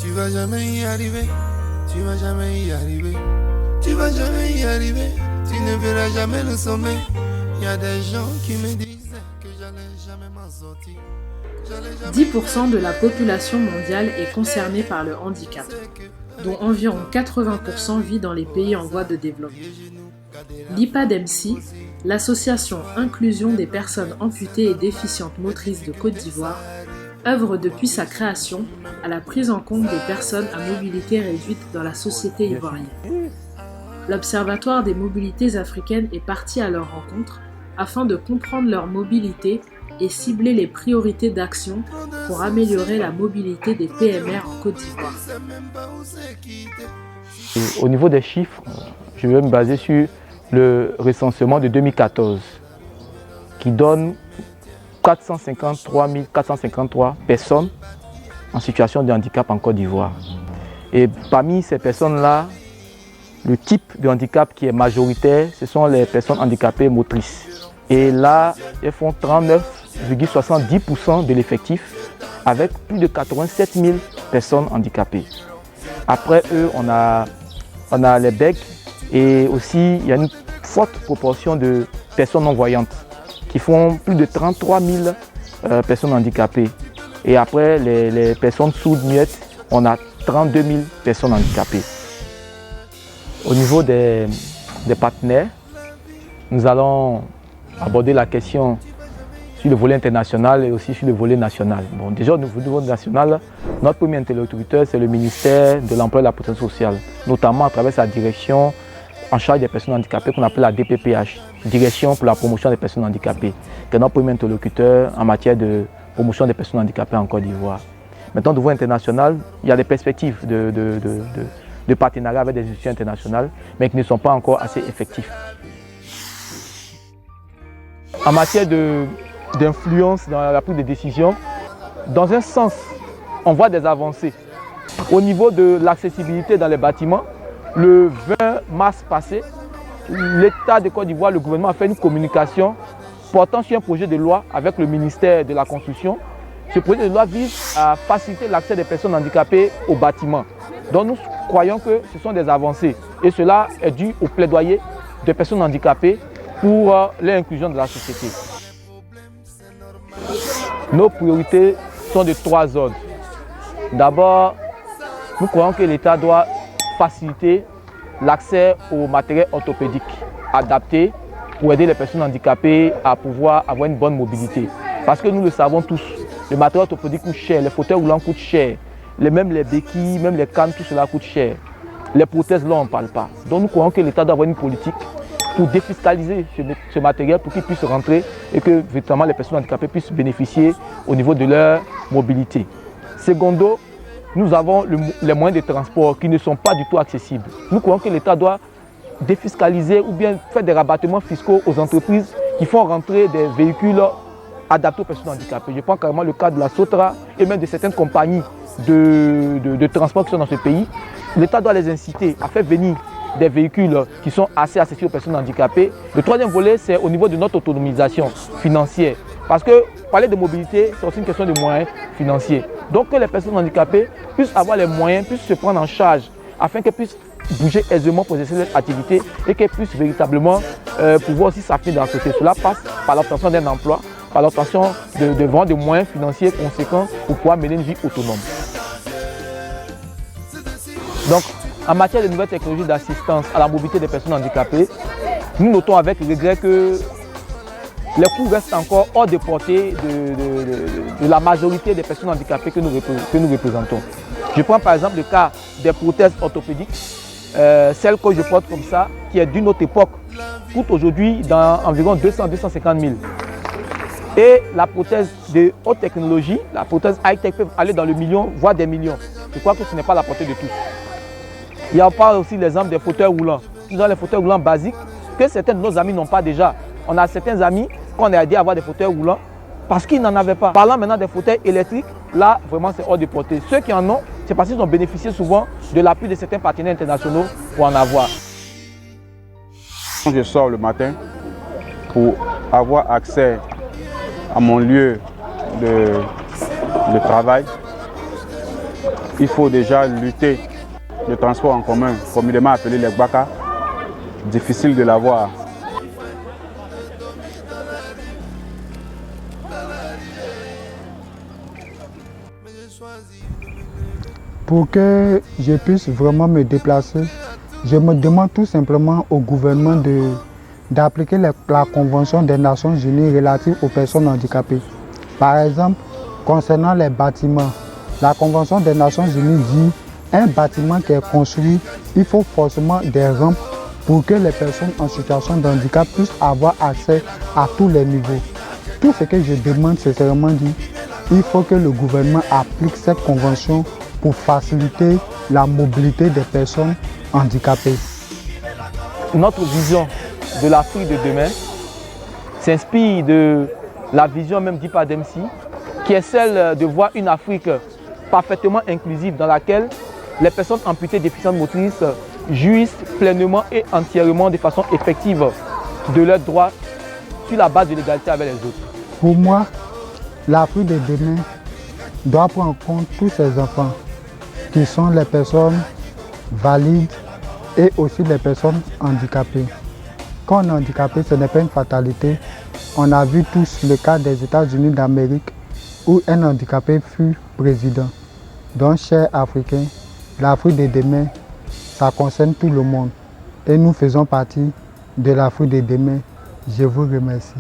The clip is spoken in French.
Tu vas jamais y arriver, tu vas jamais y arriver, tu vas jamais y arriver, tu ne verras jamais le sommet. Il y a des gens qui me disaient que j'allais jamais m'en sortir. 10% de la population mondiale est concernée par le handicap, dont environ 80% vit dans les pays en voie de développement. L'IPAD-MC, l'association Inclusion des personnes amputées et déficientes motrices de Côte d'Ivoire, œuvre depuis sa création à la prise en compte des personnes à mobilité réduite dans la société ivoirienne. L'Observatoire des mobilités africaines est parti à leur rencontre afin de comprendre leur mobilité et cibler les priorités d'action pour améliorer la mobilité des PMR en Côte d'Ivoire. Au niveau des chiffres, je vais me baser sur le recensement de 2014 qui donne 453 453 personnes en situation de handicap en Côte d'Ivoire. Et parmi ces personnes-là, le type de handicap qui est majoritaire, ce sont les personnes handicapées motrices. Et là, elles font 39,70% de l'effectif avec plus de 87 000 personnes handicapées. Après eux, on a les bègues et aussi il y a une forte proportion de personnes non-voyantes qui font plus de 33 000 personnes handicapées. Et après les personnes sourdes muettes, on a 32 000 personnes handicapées. Au niveau des partenaires, nous allons aborder la question sur le volet international et aussi sur le volet national. Bon, déjà au niveau national, notre premier interlocuteur, c'est le ministère de l'Emploi et de la Protection sociale, notamment à travers sa direction en charge des personnes handicapées qu'on appelle la DPPH, Direction pour la promotion des personnes handicapées, qui est notre premier interlocuteur en matière de promotion des personnes handicapées en Côte d'Ivoire. Maintenant, au niveau international, il y a des perspectives de partenariat avec des institutions internationales, mais qui ne sont pas encore assez effectifs. En matière d'influence dans la prise de décision, dans un sens, on voit des avancées. Au niveau de l'accessibilité dans les bâtiments, le 20 mars passé, l'État de Côte d'Ivoire, le gouvernement a fait une communication portant sur un projet de loi avec le ministère de la Construction. Ce projet de loi vise à faciliter l'accès des personnes handicapées aux bâtiments. Donc nous croyons que ce sont des avancées et cela est dû au plaidoyer des personnes handicapées pour l'inclusion de la société. Nos priorités sont de 3 ordres. D'abord, nous croyons que l'État doit faciliter l'accès au matériel orthopédique adapté pour aider les personnes handicapées à pouvoir avoir une bonne mobilité. Parce que nous le savons tous, le matériel orthopédique coûte cher, les fauteuils roulants coûtent cher, même les béquilles, même les cannes, tout cela coûte cher. Les prothèses, là, on ne parle pas. Donc nous croyons que l'État doit avoir une politique pour défiscaliser ce matériel pour qu'il puisse rentrer et que véritablement les personnes handicapées puissent bénéficier au niveau de leur mobilité. Secondo, nous avons les moyens de transport qui ne sont pas du tout accessibles. Nous croyons que l'État doit défiscaliser ou bien faire des rabattements fiscaux aux entreprises qui font rentrer des véhicules adaptés aux personnes handicapées. Je prends carrément le cas de la Sotra et même de certaines compagnies de transport qui sont dans ce pays. L'État doit les inciter à faire venir des véhicules qui sont assez accessibles aux personnes handicapées. Le troisième volet, c'est au niveau de notre autonomisation financière. Parce que parler de mobilité, c'est aussi une question de moyens financiers. Donc que les personnes handicapées puissent avoir les moyens, puissent se prendre en charge, afin qu'elles puissent bouger aisément pour exercer leur activité et qu'elles puissent véritablement pouvoir aussi s'affirmer dans la société. Cela passe par l'obtention d'un emploi, par l'obtention de vraiment des moyens financiers conséquents pour pouvoir mener une vie autonome. Donc, en matière de nouvelles technologies d'assistance à la mobilité des personnes handicapées, nous notons avec regret que les coûts restent encore hors de portée de la majorité des personnes handicapées que nous représentons. Je prends par exemple le cas des prothèses orthopédiques. Celle que je porte comme ça, qui est d'une autre époque, coûte aujourd'hui environ 200-250 000. Et la prothèse de haute technologie, la prothèse high-tech peut aller dans le million, voire des millions. Je crois que ce n'est pas la portée de tous. Il y a pas aussi l'exemple des fauteuils roulants. Nous avons les fauteuils roulants basiques que certains de nos amis n'ont pas déjà. On a certains amis qu'on a aidé à avoir des fauteuils roulants parce qu'ils n'en avaient pas. Parlant maintenant des fauteuils électriques, là vraiment c'est hors de portée. Ceux qui en ont, c'est parce qu'ils ont bénéficié souvent de l'appui de certains partenaires internationaux pour en avoir. Je sors le matin pour avoir accès à mon lieu de travail. il faut déjà lutter. Le transport en commun, communément appelé les Gbaka, difficile de l'avoir. Pour que je puisse vraiment me déplacer, je me demande tout simplement au gouvernement d'appliquer la Convention des Nations Unies relative aux personnes handicapées. Par exemple, concernant les bâtiments, la Convention des Nations Unies dit un bâtiment qui est construit, il faut forcément des rampes pour que les personnes en situation de handicap puissent avoir accès à tous les niveaux. Tout ce que je demande, c'est vraiment dit, il faut que le gouvernement applique cette convention pour faciliter la mobilité des personnes handicapées. Notre vision de l'Afrique de demain s'inspire de la vision même d'IPADMC, qui est celle de voir une Afrique parfaitement inclusive dans laquelle les personnes amputées déficientes motrices jouissent pleinement et entièrement de façon effective de leurs droits sur la base de l'égalité avec les autres. Pour moi, l'Afrique de demain doit prendre en compte tous ces enfants qui sont les personnes valides et aussi les personnes handicapées. Quand on est handicapé, ce n'est pas une fatalité. On a vu tous le cas des États-Unis d'Amérique où un handicapé fut président. Donc, chers Africains, l'Afrique de demain, ça concerne tout le monde. Et nous faisons partie de l'Afrique de demain. Je vous remercie.